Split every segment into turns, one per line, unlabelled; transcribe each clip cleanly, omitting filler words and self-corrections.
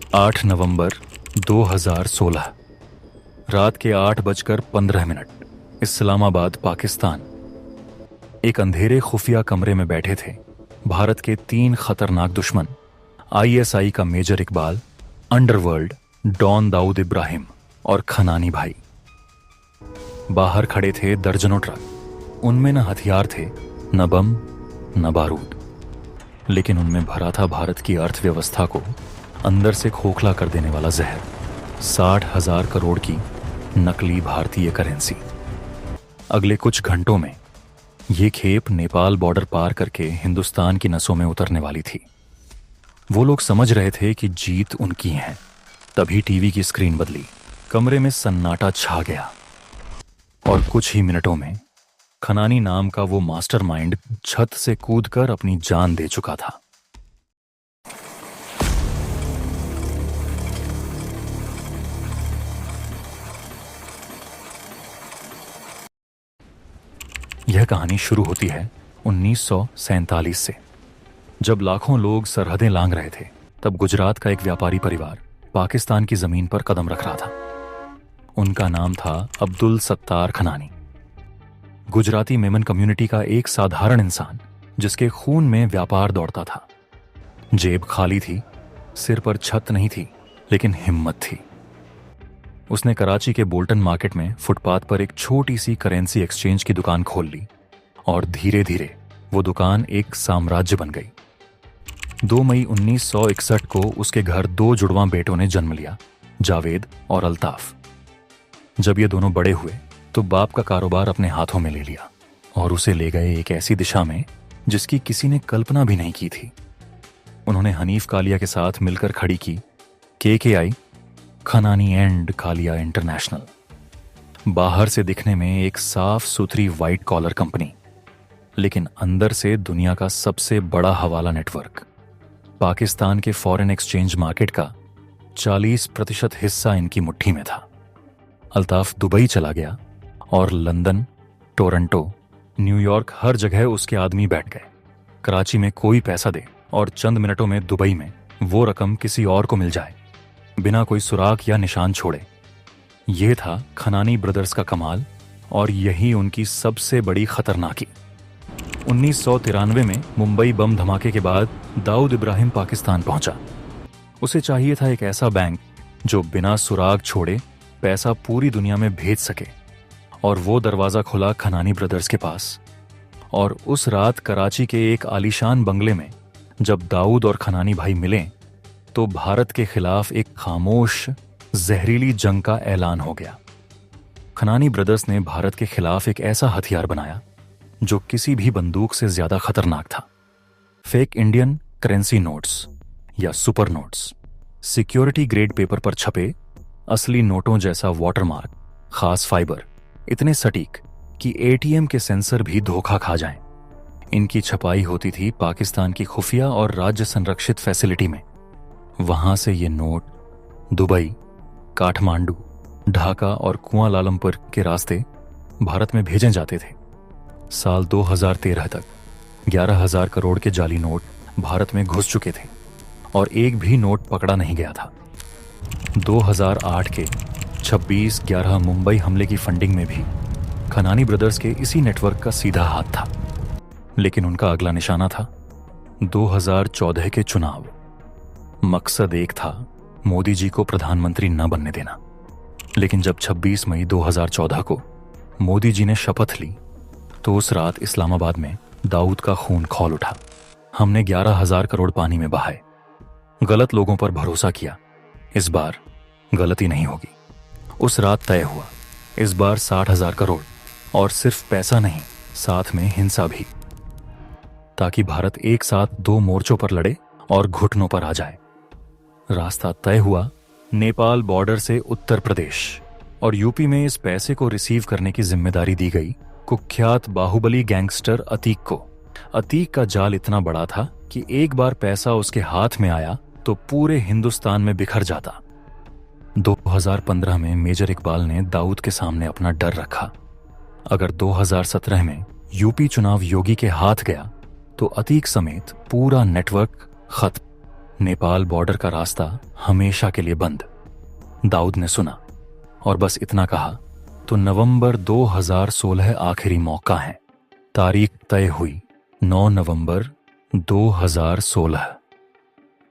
8 नवंबर 2016 रात के 8:15 इस्लामाबाद, पाकिस्तान। एक अंधेरे खुफिया कमरे में बैठे थे भारत के 3 खतरनाक दुश्मन, आईएसआई का major Iqbal, underworld don Dawood Ibrahim और खनानी भाई। बाहर खड़े थे दर्जनों ट्रक। उनमें न हथियार थे, न बम, न बारूद, लेकिन उनमें भरा था भारत की अर्थव्यवस्था को अंदर से खोखला कर देने वाला जहर। 60,000 करोड़ की नकली भारतीय करेंसी। अगले कुछ घंटों में ये खेप नेपाल बॉर्डर पार करके हिंदुस्तान की नसों में उतरने वाली थी। वो लोग समझ रहे थे कि जीत उनकी है। तभी टीवी की स्क्रीन बदली, कमरे में सन्नाटा छा गया और कुछ ही मिनटों में खनानी नाम का वो मास्टरमाइंड छत से कूदकर अपनी जान दे चुका था। यह कहानी शुरू होती है 1947 से। जब लाखों लोग सरहदें लांघ रहे थे, तब गुजरात का एक व्यापारी परिवार पाकिस्तान की जमीन पर कदम रख रहा था। उनका नाम था अब्दुल सत्तार खनानी। गुजराती मेमन कम्युनिटी का एक साधारण इंसान जिसके खून में व्यापार दौड़ता था। जेब खाली थी, सिर पर छत नहीं थी, लेकिन हिम्मत थी। उसने कराची के बोल्टन मार्केट में फुटपाथ पर एक छोटी सी करेंसी एक्सचेंज की दुकान खोल ली और धीरे धीरे वो दुकान एक साम्राज्य बन गई। 2 मई 1961 को उसके घर 2 जुड़वां बेटों ने जन्म लिया, जावेद और अल्ताफ। जब ये दोनों बड़े हुए तो बाप का कारोबार अपने हाथों में ले लिया और उसे ले गए एक ऐसी दिशा में जिसकी किसी ने कल्पना भी नहीं की थी। उन्होंने हनीफ कालिया के साथ मिलकर खड़ी की KKI, खनानी एंड कालिया इंटरनेशनल। बाहर से दिखने में एक साफ सुथरी व्हाइट कॉलर कंपनी, लेकिन अंदर से दुनिया का सबसे बड़ा हवाला नेटवर्क। पाकिस्तान के फॉरेन एक्सचेंज मार्केट का 40% हिस्सा इनकी मुट्ठी में था। अल्ताफ दुबई चला गया और लंदन, टोरंटो, न्यूयॉर्क, हर जगह उसके आदमी बैठ गए। कराची में कोई पैसा दे और चंद मिनटों में दुबई में वो रकम किसी और को मिल जाए, बिना कोई सुराग या निशान छोड़े। यह था खनानी ब्रदर्स का कमाल और यही उनकी सबसे बड़ी खतरनाकी। 1993 में मुंबई बम धमाके के बाद दाऊद इब्राहिम पाकिस्तान पहुंचा। उसे चाहिए था एक ऐसा बैंक जो बिना सुराग छोड़े पैसा पूरी दुनिया में भेज सके, और वो दरवाजा खुला खनानी ब्रदर्स के पास। और उस रात कराची के एक आलीशान बंगले में जब दाऊद और खनानी भाई मिले तो भारत के खिलाफ एक खामोश जहरीली जंग का ऐलान हो गया। खनानी ब्रदर्स ने भारत के खिलाफ एक ऐसा हथियार बनाया जो किसी भी बंदूक से ज्यादा खतरनाक था। फेक इंडियन करेंसी नोट्स या super notes, security grade paper पर छपे असली नोटों जैसा वाटरमार्क, खास फाइबर, इतने सटीक कि ATM के सेंसर भी धोखा खा जाएं। इनकी छपाई होती थी पाकिस्तान की खुफिया और राज्य संरक्षित फैसिलिटी में। वहां से ये नोट दुबई, काठमांडू, ढाका और कुआलालंपुर के रास्ते भारत में भेजे जाते थे। साल 2013 तक 11,000 करोड़ के जाली नोट भारत में घुस चुके थे और एक भी नोट पकड़ा नहीं गया था। 2008 के 26/11 मुंबई हमले की फंडिंग में भी खनानी ब्रदर्स के इसी नेटवर्क का सीधा हाथ था। लेकिन उनका अगला निशाना था 2014 के चुनाव। मकसद एक था, मोदी जी को प्रधानमंत्री न बनने देना। लेकिन जब 26 मई 2014 को मोदी जी ने शपथ ली तो उस रात इस्लामाबाद में दाऊद का खून खौल उठा। हमने 11,000 करोड़ पानी में बहाए, गलत लोगों पर भरोसा किया। इस बार गलती नहीं होगी। उस रात तय हुआ, इस बार 60,000 करोड़, और सिर्फ पैसा नहीं, साथ में हिंसा भी, ताकि भारत एक साथ 2 मोर्चों पर लड़े और घुटनों पर आ जाए। रास्ता तय हुआ नेपाल बॉर्डर से उत्तर प्रदेश, और यूपी में इस पैसे को रिसीव करने की जिम्मेदारी दी गई कुख्यात बाहुबली गैंगस्टर अतीक को। अतीक का जाल इतना बड़ा था कि एक बार पैसा उसके हाथ में आया तो पूरे हिंदुस्तान में बिखर जाता। 2015 में मेजर इकबाल ने दाऊद के सामने अपना डर रखा। अगर 2017 में यूपी चुनाव योगी के हाथ गया तो अतीक समेत पूरा नेटवर्क खत्म। नेपाल बॉर्डर का रास्ता हमेशा के लिए बंद। दाऊद ने सुना और बस इतना कहा, तो नवंबर 2016 आखिरी मौका है। तारीख तय हुई 9 नवंबर 2016,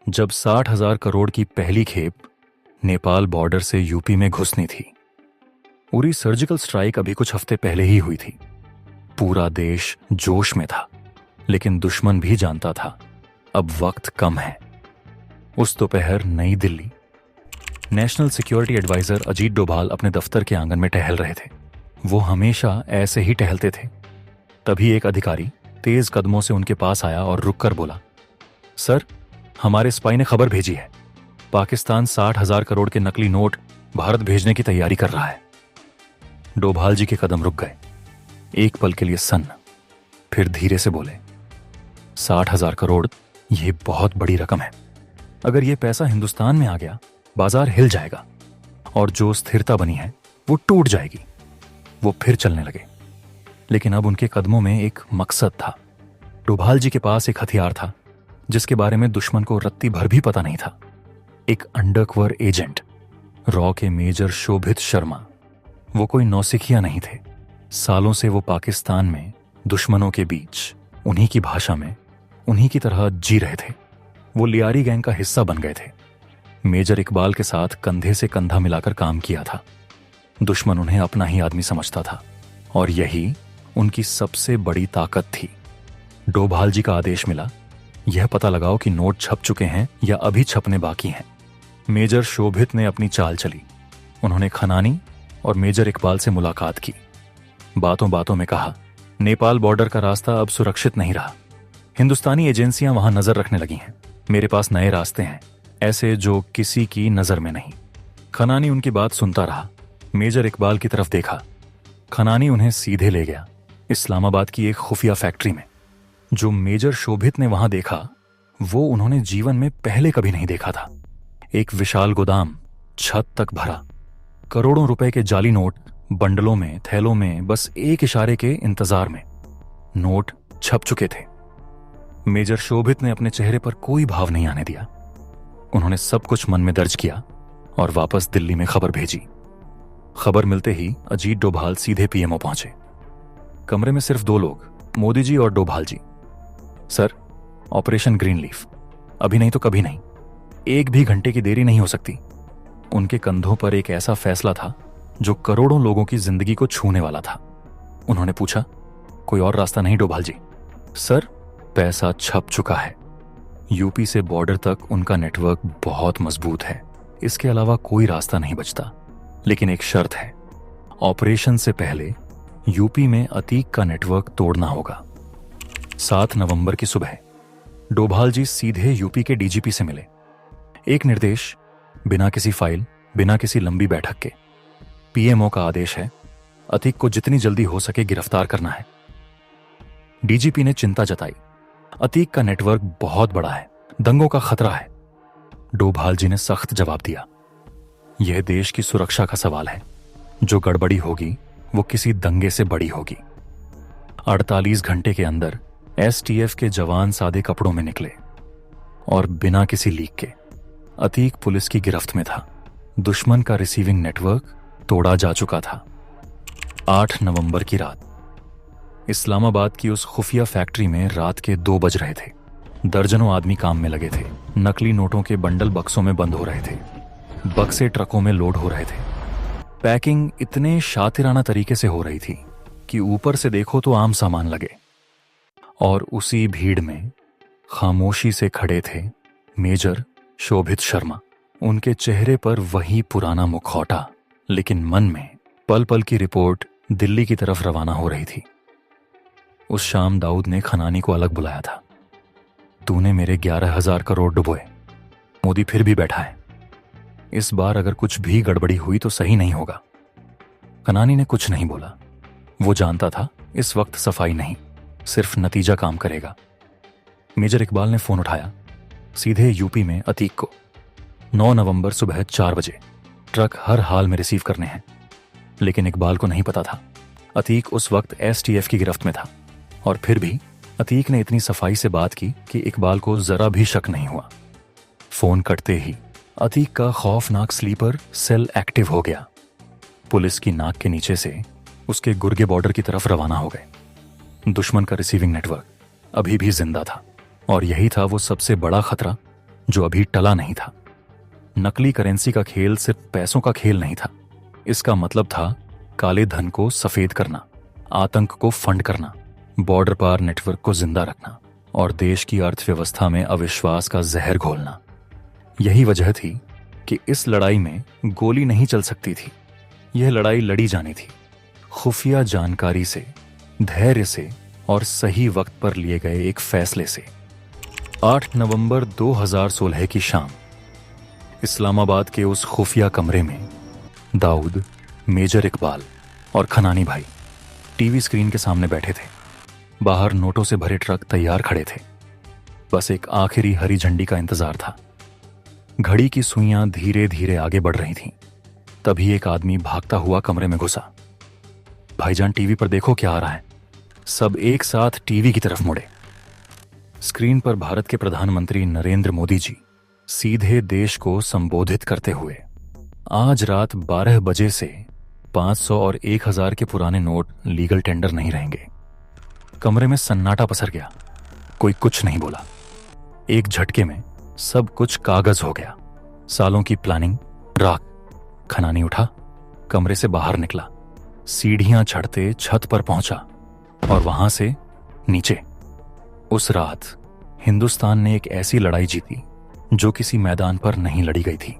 जब 60,000 करोड़ की पहली खेप नेपाल बॉर्डर से यूपी में घुसनी थी। उरी सर्जिकल स्ट्राइक अभी कुछ हफ्ते पहले ही हुई थी। पूरा देश जोश में था, लेकिन दुश्मन भी जानता था अब वक्त कम है। उस दोपहर New Delhi, national security adviser Ajit Doval अपने दफ्तर के आंगन में टहल रहे थे। वो हमेशा ऐसे ही टहलते थे। तभी एक अधिकारी तेज कदमों से उनके पास आया और रुककर बोला, सर, हमारे स्पाई ने खबर भेजी है, पाकिस्तान 60,000 करोड़ के नकली नोट भारत भेजने की तैयारी कर रहा है। डोभाल जी के कदम रुक गए। एक पल के लिए सन्न, फिर धीरे से बोले, 60,000 करोड़, यह बहुत बड़ी रकम है। अगर यह पैसा हिंदुस्तान में आ गया, बाजार हिल जाएगा और जो स्थिरता बनी है वो टूट जाएगी। वो फिर चलने लगे, लेकिन अब उनके कदमों में एक मकसद था। डोभाल जी के पास एक हथियार था जिसके बारे में दुश्मन को रत्ती भर भी पता नहीं था। एक अंडरकवर एजेंट, रॉ के मेजर शोभित शर्मा। वो कोई नौसिखिया नहीं थे। सालों से वो पाकिस्तान में दुश्मनों के बीच उन्हीं की भाषा में उन्हीं की तरह जी रहे थे। वो लियारी गैंग का हिस्सा बन गए थे। मेजर इकबाल के साथ कंधे से कंधा मिलाकर काम किया था। दुश्मन उन्हें अपना ही आदमी समझता था और यही उनकी सबसे बड़ी ताकत थी। डोभाल जी का आदेश मिला, यह पता लगाओ कि नोट छप चुके हैं या अभी छपने बाकी हैं। मेजर शोभित ने अपनी चाल चली। उन्होंने खनानी और मेजर इकबाल से मुलाकात की। बातों बातों में कहा, नेपाल बॉर्डर का रास्ता अब सुरक्षित नहीं रहा। हिंदुस्तानी एजेंसियां वहां नजर रखने लगी हैं। मेरे पास नए रास्ते हैं, ऐसे जो किसी की नजर में नहीं। खनानी उनकी बात सुनता रहा। मेजर इकबाल की तरफ देखा। खनानी उन्हें सीधे ले गया इस्लामाबाद की एक खुफिया फैक्ट्री में। जो मेजर शोभित ने वहां देखा वो उन्होंने जीवन में पहले कभी नहीं देखा था। एक विशाल गोदाम, छत तक भरा, करोड़ों रुपए के जाली नोट बंडलों में, थैलों में, बस एक इशारे के इंतजार में। नोट छप चुके थे। मेजर शोभित ने अपने चेहरे पर कोई भाव नहीं आने दिया। उन्होंने सब कुछ मन में दर्ज किया और वापस दिल्ली में खबर भेजी। खबर मिलते ही अजीत डोभाल सीधे पीएमओ पहुंचे। कमरे में सिर्फ दो लोग, मोदी जी और डोभाल जी। सर, ऑपरेशन ग्रीन लीफ, अभी नहीं तो कभी नहीं। एक भी घंटे की देरी नहीं हो सकती। उनके कंधों पर एक ऐसा फैसला था जो करोड़ों लोगों की जिंदगी को छूने वाला था। उन्होंने पूछा, कोई और रास्ता नहीं डोभाल जी? सर, पैसा छप चुका है। यूपी से बॉर्डर तक उनका नेटवर्क बहुत मजबूत है। इसके अलावा कोई रास्ता नहीं बचता। लेकिन एक शर्त है, ऑपरेशन से पहले यूपी में अतीक का नेटवर्क तोड़ना होगा। 7 नवंबर की सुबह डोभाल जी सीधे यूपी के डीजीपी से मिले। एक निर्देश, बिना किसी फाइल, बिना किसी लंबी बैठक के। पीएमओ का आदेश है, अतीक को जितनी जल्दी हो सके गिरफ्तार करना है। डीजीपी ने चिंता जताई। अतीक का नेटवर्क बहुत बड़ा है, दंगों का खतरा है। डोभाल जी ने सख्त जवाब दिया, यह देश की सुरक्षा का सवाल है। जो गड़बड़ी होगी वो किसी दंगे से बड़ी होगी। 48 घंटे के अंदर एसटीएफ के जवान सादे कपड़ों में निकले और बिना किसी लीक के अतीक पुलिस की गिरफ्त में था। दुश्मन का रिसीविंग नेटवर्क तोड़ा जा चुका था। 8 नवंबर की रात इस्लामाबाद की उस खुफिया फैक्ट्री में रात के 2 बज रहे थे। दर्जनों आदमी काम में लगे थे। नकली नोटों के बंडल बक्सों में बंद हो रहे थे। बक्से ट्रकों में लोड हो रहे थे। पैकिंग इतने शातिराना तरीके से हो रही थी कि ऊपर से देखो तो आम सामान लगे। और उसी भीड़ में खामोशी से खड़े थे मेजर शोभित शर्मा। उनके चेहरे पर वही पुराना मुखौटा, लेकिन मन में पल पल की रिपोर्ट दिल्ली की तरफ रवाना हो रही थी। उस शाम दाऊद ने खनानी को अलग बुलाया था। तूने मेरे 11,000 करोड़ डुबोए, मोदी फिर भी बैठा है। इस बार अगर कुछ भी गड़बड़ी हुई तो सही नहीं होगा। खनानी ने कुछ नहीं बोला। वो जानता था इस वक्त सफाई नहीं, सिर्फ नतीजा काम करेगा। मेजर इकबाल ने फोन उठाया, सीधे यूपी में अतीक को। 9 नवंबर सुबह 4 बजे ट्रक हर हाल में रिसीव करने हैं। लेकिन इकबाल को नहीं पता था अतीक उस वक्त एसटीएफ की गिरफ्त में था। और फिर भी अतीक ने इतनी सफाई से बात की कि इकबाल को जरा भी शक नहीं हुआ। फोन कटते ही अतीक का खौफनाक स्लीपर सेल एक्टिव हो गया। पुलिस की नाक के नीचे से उसके गुर्गे बॉर्डर की तरफ रवाना हो गए। दुश्मन का रिसीविंग नेटवर्क अभी भी जिंदा था और यही था वो सबसे बड़ा खतरा जो अभी टला नहीं था। नकली करेंसी का खेल सिर्फ पैसों का खेल नहीं था। इसका मतलब था काले धन को सफेद करना, आतंक को फंड करना, बॉर्डर पार नेटवर्क को जिंदा रखना और देश की अर्थव्यवस्था में अविश्वास का जहर घोलना। यही वजह थी कि इस लड़ाई में गोली नहीं चल सकती थी। यह लड़ाई लड़ी जानी थी खुफिया जानकारी से, धैर्य से और सही वक्त पर लिए गए एक फैसले से। 8 नवंबर 2016 की शाम इस्लामाबाद के उस खुफिया कमरे में दाऊद, मेजर इकबाल और खनानी भाई टीवी स्क्रीन के सामने बैठे थे। बाहर नोटों से भरे ट्रक तैयार खड़े थे। बस एक आखिरी हरी झंडी का इंतजार था। घड़ी की सुइयां धीरे धीरे आगे बढ़ रही थीं। तभी एक आदमी भागता हुआ कमरे में घुसा। भाईजान, टीवी पर देखो क्या आ रहा है। सब एक साथ टीवी की तरफ मुड़े। स्क्रीन पर भारत के प्रधानमंत्री नरेंद्र मोदी जी सीधे देश को संबोधित करते हुए, आज रात 12 बजे से 500 और 1000 के पुराने नोट लीगल टेंडर नहीं रहेंगे। कमरे में सन्नाटा पसर गया। कोई कुछ नहीं बोला। एक झटके में सब कुछ कागज हो गया। सालों की प्लानिंग राख। खनानी उठा, कमरे से बाहर निकला, सीढ़ियां चढ़ते छत पर पहुंचा और वहां से नीचे। उस रात हिंदुस्तान ने एक ऐसी लड़ाई जीती जो किसी मैदान पर नहीं लड़ी गई थी।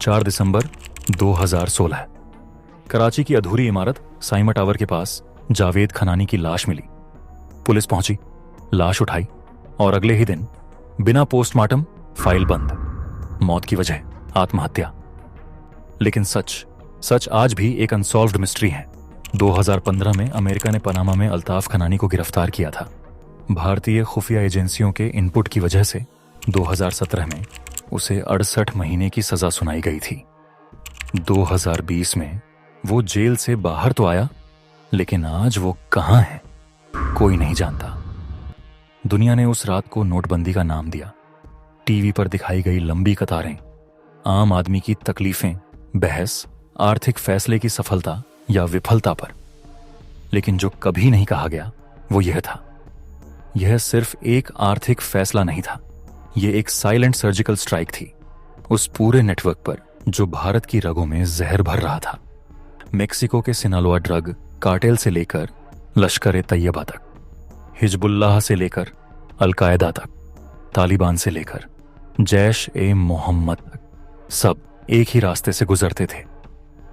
4 दिसंबर 2016 कराची की अधूरी इमारत साइमा टावर के पास जावेद खनानी की लाश मिली। पुलिस पहुंची, लाश उठाई और अगले ही दिन बिना पोस्टमार्टम फाइल बंद। मौत की वजह आत्महत्या। लेकिन सच आज भी एक अनसॉल्व्ड मिस्ट्री है। 2015 में अमेरिका ने पनामा में अल्ताफ खनानी को गिरफ्तार किया था। भारतीय खुफिया एजेंसियों के इनपुट की वजह से 2017 में उसे 68 महीने की सजा सुनाई गई थी। 2020 में वो जेल से बाहर तो आया, लेकिन आज वो कहां है कोई नहीं जानता। दुनिया ने उस रात को नोटबंदी का नाम दिया। टीवी पर दिखाई गई लंबी कतारें, आम आदमी की तकलीफें, बहस, आर्थिक फैसले की सफलता या विफलता पर। लेकिन जो कभी नहीं कहा गया वो यह था, यह सिर्फ एक आर्थिक फैसला नहीं था, यह एक साइलेंट सर्जिकल स्ट्राइक थी उस पूरे नेटवर्क पर जो भारत की रगों में जहर भर रहा था। मेक्सिको के सिनालोआ ड्रग कार्टेल से लेकर लश्कर तैयबा तक, हिजबुल्लाह से लेकर अल-कायदा तक, तालिबान से लेकर जैश ए मोहम्मद तक, सब एक ही रास्ते से गुजरते थे।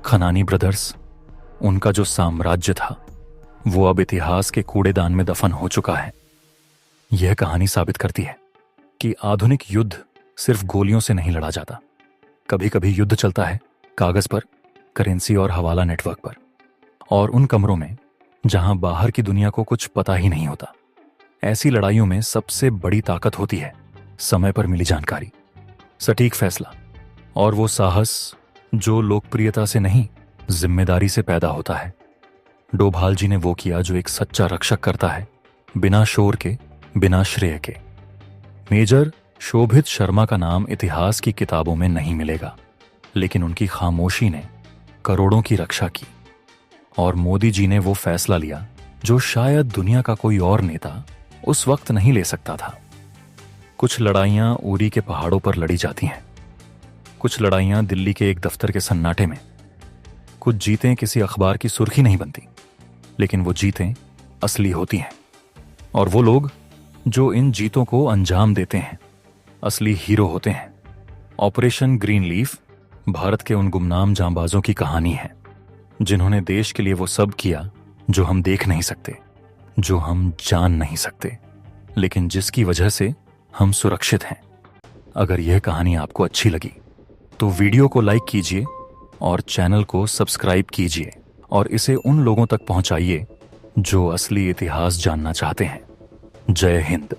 खनानी ब्रदर्स, उनका जो साम्राज्य था वो अब इतिहास के कूड़ेदान में दफन हो चुका है। यह कहानी साबित करती है कि आधुनिक युद्ध सिर्फ गोलियों से नहीं लड़ा जाता। कभी कभी युद्ध चलता है कागज पर, करेंसी और हवाला नेटवर्क पर, और उन कमरों में जहां बाहर की दुनिया को कुछ पता ही नहीं होता। ऐसी लड़ाइयों में सबसे बड़ी ताकत होती है समय पर मिली जानकारी, सटीक फैसला और वो साहस जो लोकप्रियता से नहीं जिम्मेदारी से पैदा होता है। डोभाल जी ने वो किया जो एक सच्चा रक्षक करता है, बिना शोर के, बिना श्रेय के। मेजर शोभित शर्मा का नाम इतिहास की किताबों में नहीं मिलेगा, लेकिन उनकी खामोशी ने करोड़ों की रक्षा की। और मोदी जी ने वो फैसला लिया जो शायद दुनिया का कोई और नेता उस वक्त नहीं ले सकता था। कुछ लड़ाइयां उरी के पहाड़ों पर लड़ी जाती हैं, कुछ लड़ाइयां दिल्ली के एक दफ्तर के सन्नाटे में, कुछ जीतें किसी अखबार की सुर्खी नहीं बनती, लेकिन वो जीतें असली होती हैं। और वो लोग जो इन जीतों को अंजाम देते हैं असली हीरो होते हैं। ऑपरेशन ग्रीन लीफ भारत के उन गुमनाम जांबाजों की कहानी है जिन्होंने देश के लिए वो सब किया जो हम देख नहीं सकते, जो हम जान नहीं सकते, लेकिन जिसकी वजह से हम सुरक्षित हैं। अगर यह कहानी आपको अच्छी लगी तो वीडियो को लाइक कीजिए और चैनल को सब्सक्राइब कीजिए और इसे उन लोगों तक पहुंचाइए जो असली इतिहास जानना चाहते हैं। जय हिंद।